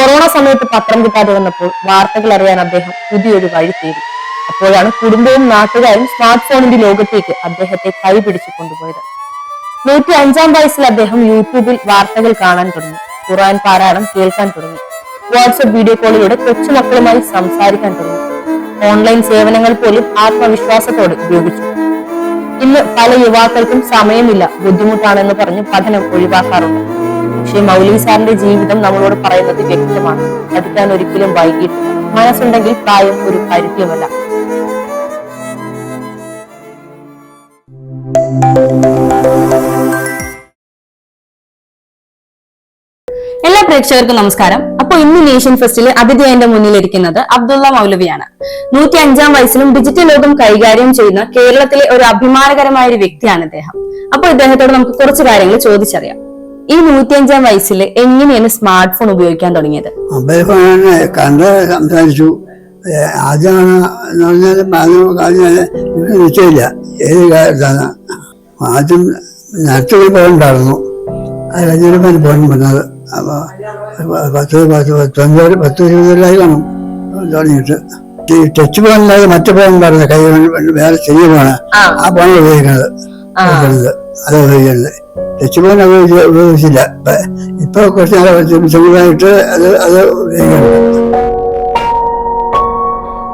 Corona സമയത്ത് പത്രം കിട്ടാതെ വന്നപ്പോൾ വാർത്തകൾ അറിയാൻ അദ്ദേഹം പുതിയൊരു വഴി തേടി. അപ്പോഴാണ് കുടുംബവും നാട്ടുകാരും സ്മാർട്ട് ഫോണിന്റെ ലോകത്തേക്ക് അദ്ദേഹത്തെ കൈപിടിച്ചു കൊണ്ടുപോയത്. 105-ാം വയസ്സിൽ അദ്ദേഹം യൂട്യൂബിൽ വാർത്തകൾ കാണാൻ തുടങ്ങി. ഖുർആൻ പാരായണം കേൾക്കാൻ തുടങ്ങി. വാട്സ്ആപ്പ് വീഡിയോ കോളിലൂടെ കൊച്ചുമക്കളുമായി സംസാരിക്കാൻ തുടങ്ങി. ഓൺലൈൻ സേവനങ്ങൾ പോലും ആത്മവിശ്വാസത്തോടെ ഉപയോഗിച്ചു. ഇന്ന് പല യുവാക്കൾക്കും സമയമില്ല, ബുദ്ധിമുട്ടാണെന്ന് പറഞ്ഞ് പഠനം ഒഴിവാക്കാറുണ്ട്. പക്ഷേ മൗലവി സാറിന്റെ ജീവിതം നമ്മളോട് പറയുന്നത് വ്യക്തമാണ്. പഠിക്കാൻ ഒരിക്കലും വൈകിട്ടില്ല. മനസ്സുണ്ടെങ്കിൽ പ്രായം ഒരു പരിധിയുമല്ല. എല്ലാ പ്രേക്ഷകർക്കും നമസ്കാരം. അപ്പോൾ ഇന്ന് നേഷൻ ഫെസ്റ്റിൽ അതിഥിയായി എന്റെ മുന്നിലിരിക്കുന്നത് അബ്ദുള്ള മൗലവിയാണ്. 105-ാം വയസ്സിലും ഡിജിറ്റൽ ലോകം കൈകാര്യം ചെയ്യുന്ന കേരളത്തിലെ ഒരു അഭിമാനകരമായ ഒരു വ്യക്തിയാണ് ഇദ്ദേഹം. അപ്പോൾ ഇദ്ദേഹത്തോട് നമുക്ക് കുറച്ച് കാര്യങ്ങൾ ചോദിച്ചറിയാം. ഈ 105-ാം വയസ്സിൽ എങ്ങനെയാണ് സ്മാർട്ട് ഫോൺ ഉപയോഗിക്കാൻ തുടങ്ങിയത്? കണ്ട് സംസാരിച്ചു. ആദ്യമാണ് നിശ്ചയില്ല ഏത് കാര്യത്താണ്. ആദ്യം നട്ടിൽ പോകണ്ടായിരുന്നു. അത് കഴിഞ്ഞൊരു ഫോൺ വന്നത്. അപ്പോൾ 10-20 കാണും തുടങ്ങിയിട്ട്. ഈ ടച്ച് ഫോണില്ലാതെ മറ്റു ഫോൺ ഉണ്ടായിരുന്നു, കൈ വേറെ ചെറിയ ഫോണ്. ആ ഫോൺ ഉപയോഗിക്കുന്നത് അത് ഉപയോഗിക്കുന്നത്. ടച്ച് ഫോൺ ഉപയോഗിച്ചില്ല. ഇപ്പൊ കുറച്ച് നാളെ ചെറുതായിട്ട് അത് ഉപയോഗിക്കുന്നുണ്ട്.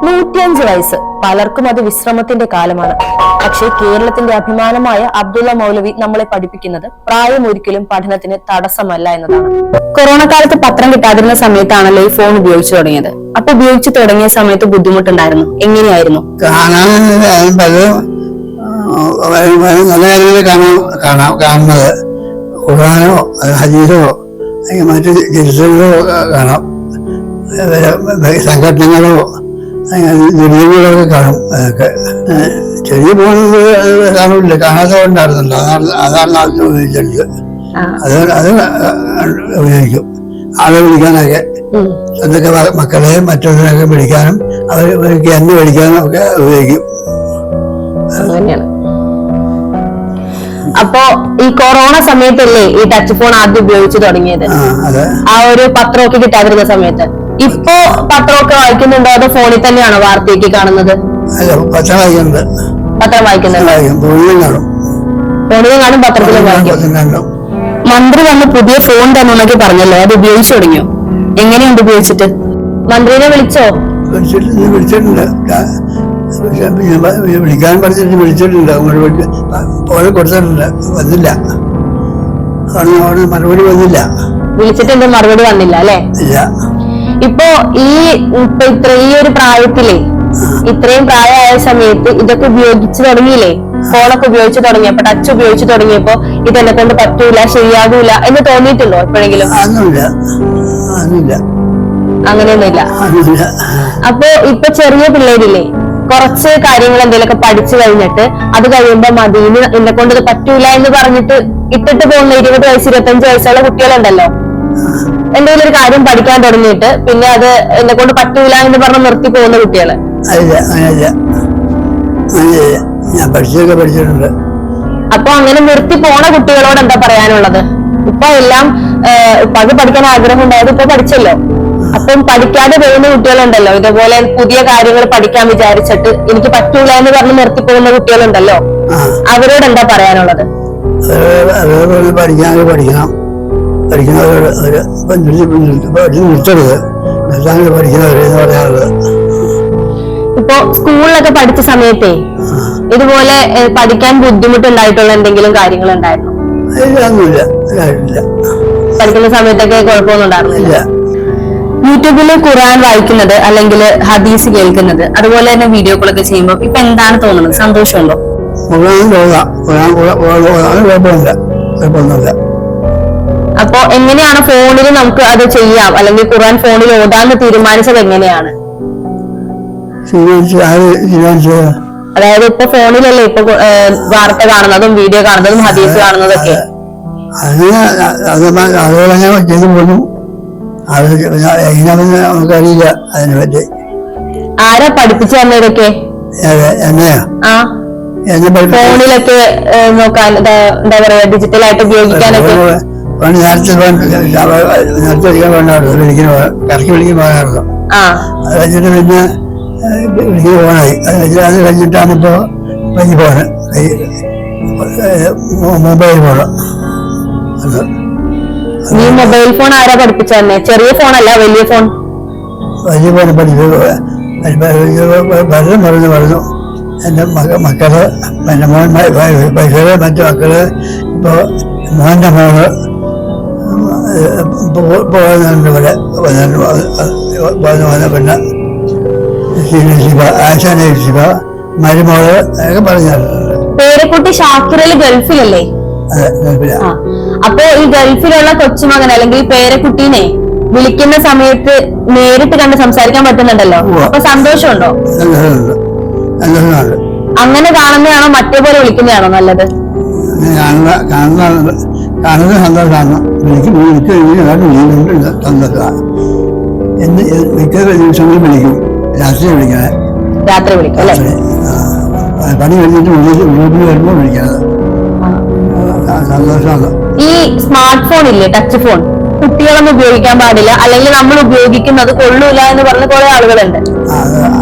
105 വയസ്സ് പലർക്കും അത് വിശ്രമത്തിന്റെ കാലമാണ്. പക്ഷേ കേരളത്തിന്റെ അഭിമാനമായ അബ്ദുള്ള മൗലവി നമ്മളെ പഠിപ്പിക്കുന്നത് പ്രായം ഒരിക്കലും പഠനത്തിന് തടസ്സമല്ല എന്നതാണ്. കൊറോണ കാലത്ത് പത്രം കിട്ടാതിരുന്ന സമയത്താണല്ലോ ഈ ഫോൺ ഉപയോഗിച്ചു തുടങ്ങിയത്. അപ്പൊ ഉപയോഗിച്ചു തുടങ്ങിയ സമയത്ത് ബുദ്ധിമുട്ടുണ്ടായിരുന്നു. എങ്ങനെയായിരുന്നു? നല്ല കാര്യങ്ങൾ കാണുന്നത്. ഖുർആനോ ഹദീസോ മറ്റു ചരിത്രങ്ങളോ കാണാം. സംഘടനകളോ ദുരിതങ്ങളൊക്കെ കാണും. അതൊക്കെ ചെറിയ ഫോണിൽ കാണില്ല, കാണാതെ കൊണ്ടായിരുന്നല്ലോ. അതാണ് ആദ്യം ഉപയോഗിച്ചിട്ട്. അത് ഉപയോഗിക്കും. ആളെ വിളിക്കാനൊക്കെ, എന്തൊക്കെ മക്കളെയും മറ്റുള്ളവരെയൊക്കെ വിളിക്കാനും അവർക്ക് എന്നെ വിളിക്കാനും ഒക്കെ ഉപയോഗിക്കും. അങ്ങനെയാണ്. അപ്പോ ഈ കൊറോണ സമയത്തല്ലേ ഈ ടച്ച് ഫോൺ ആദ്യം ഉപയോഗിച്ചു തുടങ്ങിയത്? ആ ഒരു പത്രമൊക്കെ കിട്ടാതിരുന്ന സമയത്ത്. ഇപ്പോ പത്രമൊക്കെ വായിക്കുന്നുണ്ടോ അതോ ഫോണിൽ തന്നെയാണോ വാർത്തയൊക്കെ കാണുന്നത്? പത്രം വായിക്കുന്നുണ്ട്. പത്രം വായിക്കുന്നുണ്ട്. ഫോണിലും കാണും, പത്രത്തിലും വായിക്കും. മന്ത്രി വന്ന് പുതിയ ഫോൺ തന്നൊക്കെ പറഞ്ഞല്ലോ, അത് ഉപയോഗിച്ചു തുടങ്ങിയോ? എങ്ങനെയുണ്ട് ഉപയോഗിച്ചിട്ട്? മന്ത്രിനെ വിളിച്ചോ? വിളിച്ചിട്ടുണ്ട്. വിളിക്കാൻ പറഞ്ഞിട്ട് വിളിച്ചിട്ടുണ്ട്. ഫോണിൽ കൊടുത്തിട്ടുണ്ട്. വന്നില്ല, മറുപടി വന്നില്ല. വിളിച്ചിട്ടുണ്ട്, മറുപടി വന്നില്ല അല്ലെ? ഇല്ല. ഇപ്പൊ ഈ ഒരു പ്രായത്തിലെ ഇത്രയും പ്രായമായ സമയത്ത് ഇതൊക്കെ ഉപയോഗിച്ചു തുടങ്ങിയില്ലേ? ഫോണൊക്കെ ഉപയോഗിച്ചു തുടങ്ങിയപ്പോ, ടച്ച് ഉപയോഗിച്ചു തുടങ്ങിയപ്പോ ഇതെന്നെ കൊണ്ട് പറ്റൂല, ശരിയാകൂല എന്ന് തോന്നിയിട്ടുണ്ടോ എപ്പോഴെങ്കിലും? അങ്ങനെയൊന്നുമില്ല. അപ്പൊ ഇപ്പൊ ചെറിയ പിള്ളേരില്ലേ, കുറച്ച് കാര്യങ്ങൾ എന്തെങ്കിലുമൊക്കെ പഠിച്ചു കഴിഞ്ഞിട്ട് അത് കഴിയുമ്പോ മതിന് എന്നെ കൊണ്ട് ഇത് പറ്റൂല എന്ന് പറഞ്ഞിട്ട് ഇട്ടിട്ട് പോകുന്ന 20 വയസ്സ് 25 വയസ്സുള്ള കുട്ടികളുണ്ടല്ലോ. എന്തെങ്കിലും ഒരു കാര്യം പഠിക്കാൻ തുടങ്ങിയിട്ട് പിന്നെ അത് എന്നെ കൊണ്ട് പറ്റൂല എന്ന് പറഞ്ഞ് നിർത്തി പോകുന്ന കുട്ടികള്. അപ്പൊ അങ്ങനെ നിർത്തി പോണ കുട്ടികളോട് എന്താ പറയാനുള്ളത്? ഇപ്പൊ എല്ലാം അത് പഠിക്കാൻ ആഗ്രഹം ഉണ്ടായത് ഇപ്പൊ പഠിച്ചല്ലോ. അപ്പം പഠിക്കാതെ പോകുന്ന കുട്ടികളുണ്ടല്ലോ, ഇതുപോലെ പുതിയ കാര്യങ്ങൾ പഠിക്കാൻ വിചാരിച്ചിട്ട് എനിക്ക് പറ്റൂല എന്ന് പറഞ്ഞ് നിർത്തി പോകുന്ന കുട്ടികളുണ്ടല്ലോ, അവരോട് എന്താ പറയാനുള്ളത്? പഠിക്കണം. ഇപ്പൊ സ്കൂളിലൊക്കെ പഠിച്ച സമയത്തേ ഇതുപോലെ പഠിക്കാൻ ബുദ്ധിമുട്ടുണ്ടായിട്ടുള്ള എന്തെങ്കിലും കാര്യങ്ങൾ ഉണ്ടായിരുന്നു? പഠിക്കുന്ന സമയത്തൊക്കെ കുഴപ്പമൊന്നും ഉണ്ടായിരുന്നില്ല. യൂട്യൂബില് ഖുർആൻ വായിക്കുന്നത് അല്ലെങ്കിൽ ഹദീസ് കേൾക്കുന്നത് അതുപോലെ തന്നെ വീഡിയോ കോളൊക്കെ ചെയ്യുമ്പോൾ ഇപ്പൊ എന്താണ് തോന്നുന്നത്? സന്തോഷമുണ്ടോ? അപ്പൊ എങ്ങനെയാണ് ഫോണിൽ നമുക്ക് അത് ചെയ്യാം അല്ലെങ്കിൽ ഖുർആൻ ഫോണിൽ ഓതാന്ന് തീരുമാനിച്ചത് എങ്ങനെയാണ്? അതായത് ഇപ്പൊ ഫോണിലല്ലേ ഇപ്പൊ വാർത്ത കാണുന്നതും വീഡിയോ കാണുന്നതും ഹദീസ് കാണുന്നതൊക്കെ? നമുക്കറിയില്ല അതിനെ പറ്റി. ആരാ പഠിപ്പിച്ചു തന്നതൊക്കെ? ഫോണിലൊക്കെ നോക്കാൻ എന്താ പറയാ, ഡിജിറ്റലായിട്ട് ഉപയോഗിക്കാനൊക്കെ പണ്ട് നേരത്തെ വിളിക്കാൻ വേണ്ടായിരുന്നു, വിളിക്കുന്ന കറക്കി വിളിക്കാൻ പോകാനായിരുന്നു. അത് കഴിഞ്ഞിട്ട് പിന്നെ വിളിക്കുന്ന ഫോണായി. അത് കഴിഞ്ഞിട്ടാണ് ഇപ്പോൾ ഈ ഫോണ്, മൊബൈൽ ഫോണ്. നീ മൊബൈൽ ഫോൺ ആരാ പഠിപ്പിച്ചു തന്നെ? ചെറിയ ഫോണല്ല, വലിയ ഫോൺ. വലിയ ഫോൺ പഠിച്ചു പറഞ്ഞു എൻ്റെ മക്കള്, എൻ്റെ മോൻ പൈസകള്, മറ്റു മക്കള്. ഇപ്പോൾ മോൻ്റെ മോള് പോകുന്നുണ്ട് ഇവിടെ, പിന്നെ ശിവ, ആശാന ശിവ, മരുമോള് ഒക്കെ പറഞ്ഞിട്ടുണ്ട്. പേരക്കുട്ടി ഷാക്കിറല് ഗൾഫിലല്ലേ? അതെ, ഗൾഫില. അപ്പൊ ഈ ഗൾഫിലുള്ള കൊച്ചുമകൻ അല്ലെങ്കിൽ പേരക്കുട്ടീനെ വിളിക്കുന്ന സമയത്ത് നേരിട്ട് കണ്ട് സംസാരിക്കാൻ പറ്റുന്നുണ്ടല്ലോ, അപ്പൊ സന്തോഷമുണ്ടോ? സന്തോഷമുണ്ട്. അങ്ങനെ കാണുന്നതാണോ മറ്റേ പോലെ വിളിക്കുന്നതാണോ നല്ലത്? കാണുന്നത് സന്തോഷമാണ്. സന്തോഷമാണ്. മിക്ക ദിവസങ്ങളും വിളിക്കും, രാത്രി വിളിക്കണേ. രാത്രി വിളിക്കും അല്ലേ? പണി കഴിഞ്ഞിട്ട് വീട്ടിൽ വരുമ്പോൾ വിളിക്കണത്. സന്തോഷമാണ്. ഈ സ്മാർട്ട് ഫോൺ ഇല്ലേ, ടച്ച് ഫോൺ, കുട്ടികളൊന്നും ഉപയോഗിക്കാൻ പാടില്ല, അല്ലെങ്കിൽ നമ്മൾ ഉപയോഗിക്കുന്നത് കൊള്ളൂല എന്ന് പറഞ്ഞ കുറെ ആളുകളുണ്ട്.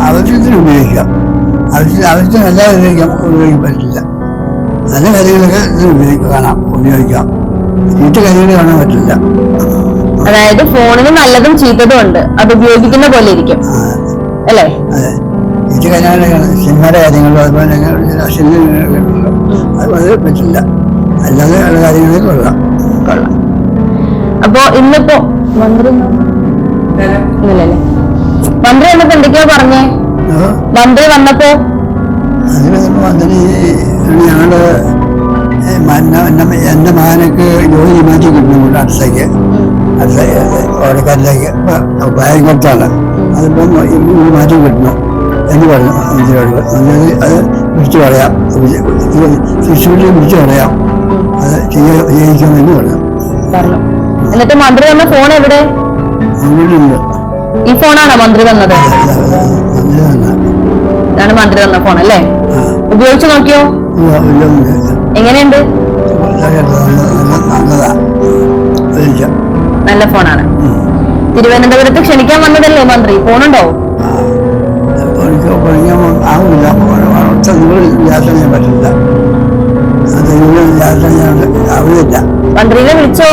ആവശ്യത്തിന് ഉപയോഗിക്കാം, ആവശ്യത്തിന് എല്ലാ ഉപയോഗിക്കാൻ പറ്റില്ല. നല്ല കാര്യങ്ങളൊക്കെ ഉപയോഗിക്കാം, ചീത്ത കാര്യങ്ങൾ കാണാൻ പറ്റില്ല. അതായത് ഫോണിന് നല്ലതും ചീത്തതും ഉണ്ട്, അത് ഉപയോഗിക്കുന്ന പോലെ ഇരിക്കും അല്ലേ? അതെ, ചീത്ത കാര്യങ്ങളൊക്കെ സിനിമയുടെ കാര്യങ്ങളും അതുപോലെ അത് പറ്റില്ല. അല്ലാതെ ഉള്ള കാര്യങ്ങളൊക്കെ കൊള്ളാം. അപ്പൊ ഇന്നിപ്പോ മന്ത്രി ഇല്ലല്ലേ, മന്ത്രി വന്നപ്പോ എന്തൊക്കെയാ പറഞ്ഞേ? മന്ത്രി വന്നപ്പോ മന്ത്രി ഞങ്ങള് എന്റെ മകനക്ക് ജോലി മാറ്റി കിട്ടുന്നുണ്ട് അടുത്തേക്ക് ഓടക്കാരിലേക്ക് പ്രായം കൊടുത്താണ്. അതിപ്പം മാറ്റി കിട്ടുന്നു എന്ന് പറഞ്ഞു മന്ത്രിയോട്. അത് വിളിച്ചു പറയാം, തൃശ്ശൂരിൽ വിളിച്ചു പറയാം, അത് ചെയ്യിക്കുമെന്ന് പറഞ്ഞു. എന്നിട്ട് മന്ത്രി വന്ന ഫോൺ എവിടെ? അങ്ങോട്ടുണ്ട്. ഈ ഫോണാണോ മന്ത്രി വന്നത്? ഇതാണ് മന്ത്രി വന്ന ഫോൺ അല്ലേ? ഉപയോഗിച്ചു നോക്കിയോ? എങ്ങനെയുണ്ട്? നല്ല ഫോണാണ്. തിരുവനന്തപുരത്ത് ക്ഷണിക്കാൻ വന്നതല്ലേ മന്ത്രി? ഫോണുണ്ടോ? പറ്റില്ല, മന്ത്രിനെ വിളിച്ചോ?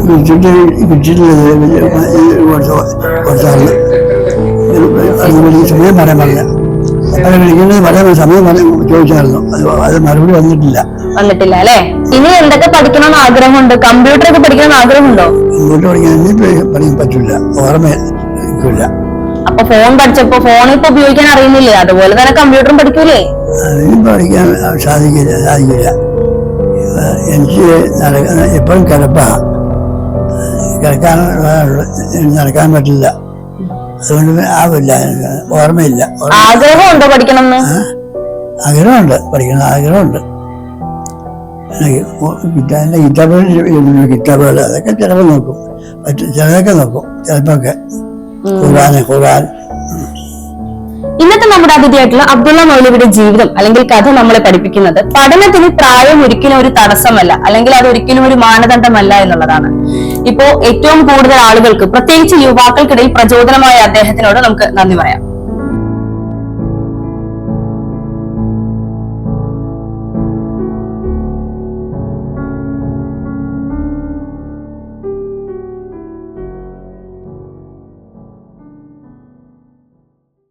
വിളിച്ചിട്ട് കിട്ടിയിട്ടില്ല. സമയം പറയാൻ പറഞ്ഞ എപ്പോഴും വിളിക്കുന്നത് പറയാൻ സമയം ചോദിച്ചായിരുന്നു. അത് മറുപടി വന്നിട്ടില്ല അല്ലേ? ഇനി എന്തൊക്കെ പഠിക്കണമെന്ന് ആഗ്രഹമുണ്ട്? കമ്പ്യൂട്ടർ ഒക്കെ പഠിക്കണമെന്ന് ആഗ്രഹമുണ്ടോ? കമ്പ്യൂട്ടർ പഠിക്കാൻ പറ്റില്ല, ഓർമ്മയില്ല. അപ്പൊ ഫോൺ പഠിച്ചപ്പോ ഫോൺ ഇപ്പൊ ഉപയോഗിക്കാൻ അറിയുന്നില്ലേ, അതുപോലെ തന്നെ കമ്പ്യൂട്ടറും പഠിക്കൂലേ? അതിനും പഠിക്കാൻ സാധിക്കില്ല. എനിക്ക് എപ്പോഴും നടക്കാൻ പറ്റില്ല, അതുകൊണ്ട് ആവില്ല, ഓർമ്മയില്ല. ആഗ്രഹമുണ്ടോ പഠിക്കണമെന്ന്? ആഗ്രഹമുണ്ട്, പഠിക്കണം ആഗ്രഹമുണ്ട്. കിതാബുകൾ അതൊക്കെ ചിലപ്പോൾ നോക്കും, ചിലതൊക്കെ നോക്കും, ചിലപ്പോഴൊക്കെ ഖുർആൻ. ഇന്നത്തെ നമ്മുടെ അതിഥിയായിട്ടുള്ള അബ്ദുള്ള മൗലവിയുടെ ജീവിതം അല്ലെങ്കിൽ കഥ നമ്മളെ പഠിപ്പിക്കുന്നത് പഠനത്തിന് പ്രായം ഒരിക്കലും ഒരു തടസ്സമല്ല, അല്ലെങ്കിൽ അത് ഒരിക്കലും ഒരു മാനദണ്ഡമല്ല എന്നുള്ളതാണ്. ഇപ്പോ ഏറ്റവും കൂടുതൽ ആളുകൾക്ക്, പ്രത്യേകിച്ച് യുവാക്കൾക്കിടയിൽ പ്രചോദനമായ അദ്ദേഹത്തിനോട് നമുക്ക് നന്ദി പറയാം.